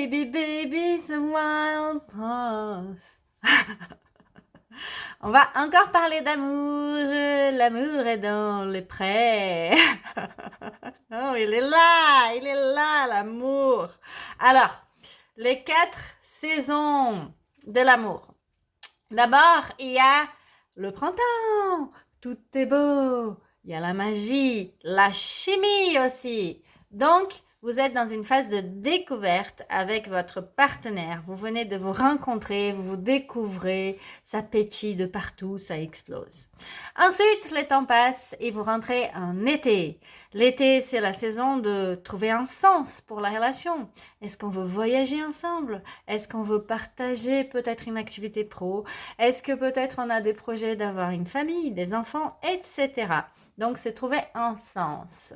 baby, baby's a wild horse. On va encore parler d'amour. L'amour est dans les prés. Oh, il est là, l'amour. Alors, les 4 saisons de l'amour. D'abord, il y a le printemps. Tout est beau. Il y a la magie, la chimie aussi. Donc, vous êtes dans une phase de découverte avec votre partenaire. Vous venez de vous rencontrer, vous vous découvrez, ça pétille de partout, ça explose. Ensuite, le temps passe et vous rentrez en été. L'été, c'est la saison de trouver un sens pour la relation. Est-ce qu'on veut voyager ensemble? Est-ce qu'on veut partager peut-être une activité pro? Est-ce que peut-être on a des projets d'avoir une famille, des enfants, etc. Donc, c'est trouver un sens.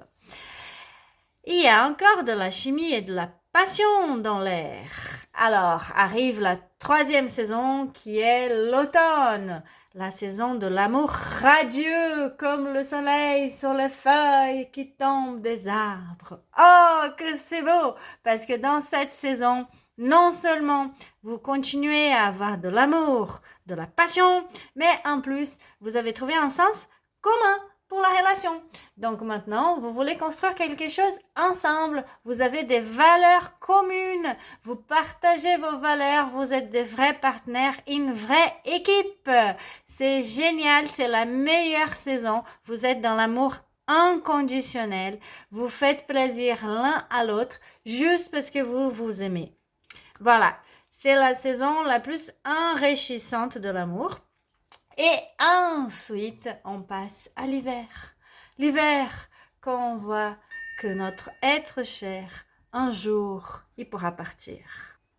Il y a encore de la chimie et de la passion dans l'air. Alors, arrive la 3e saison qui est l'automne. La saison de l'amour radieux comme le soleil sur les feuilles qui tombent des arbres. Oh, que c'est beau! Parce que dans cette saison, non seulement vous continuez à avoir de l'amour, de la passion, mais en plus, vous avez trouvé un sens commun pour la relation. Donc maintenant, vous voulez construire quelque chose ensemble. Vous avez des valeurs communes. Vous partagez vos valeurs. Vous êtes des vrais partenaires, une vraie équipe. C'est génial. C'est la meilleure saison. Vous êtes dans l'amour inconditionnel. Vous faites plaisir l'un à l'autre juste parce que vous vous aimez. Voilà. C'est la saison la plus enrichissante de l'amour. Et ensuite, on passe à l'hiver. L'hiver, quand on voit que notre être cher, un jour, il pourra partir.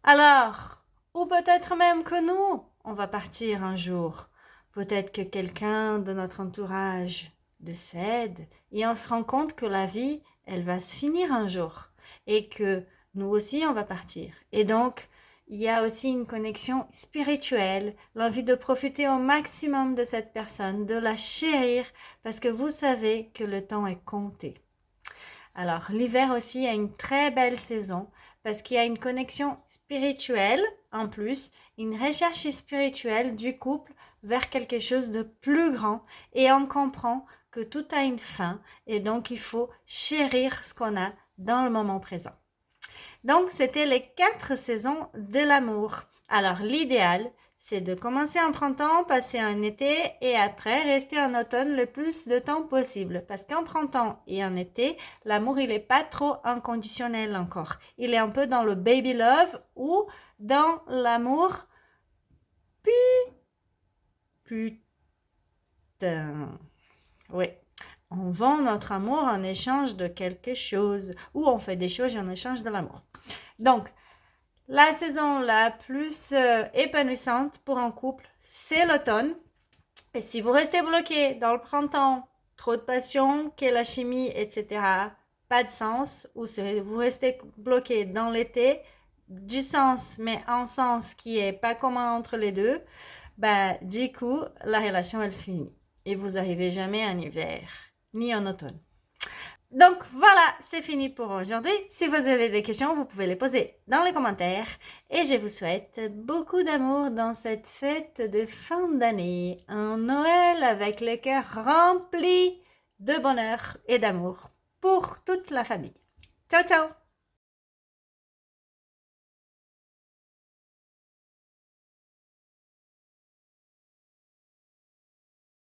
Alors, ou peut-être même que nous, on va partir un jour. Peut-être que quelqu'un de notre entourage décède et on se rend compte que la vie, elle va se finir un jour et que nous aussi, on va partir. Et donc, il y a aussi une connexion spirituelle, l'envie de profiter au maximum de cette personne, de la chérir, parce que vous savez que le temps est compté. Alors, l'hiver aussi a une très belle saison, parce qu'il y a une connexion spirituelle, en plus, une recherche spirituelle du couple vers quelque chose de plus grand, et on comprend que tout a une fin, et donc il faut chérir ce qu'on a dans le moment présent. Donc, c'était les 4 saisons de l'amour. Alors, l'idéal, c'est de commencer en printemps, passer en été et après rester en automne le plus de temps possible. Parce qu'en printemps et en été, l'amour, il n'est pas trop inconditionnel encore. Il est un peu dans le baby love ou dans l'amour putain. Oui. On vend notre amour en échange de quelque chose ou on fait des choses en échange de l'amour. Donc, la saison la plus épanouissante pour un couple, c'est l'automne. Et si vous restez bloqué dans le printemps, trop de passion, qu'est la chimie, etc., pas de sens. Ou si vous restez bloqué dans l'été, du sens, mais un sens qui est pas commun entre les deux, du coup, la relation, elle se finit. Et vous n'arrivez jamais en hiver, ni en automne. Donc voilà, c'est fini pour aujourd'hui. Si vous avez des questions, vous pouvez les poser dans les commentaires. Et je vous souhaite beaucoup d'amour dans cette fête de fin d'année. Un Noël avec le cœur rempli de bonheur et d'amour pour toute la famille. Ciao, ciao!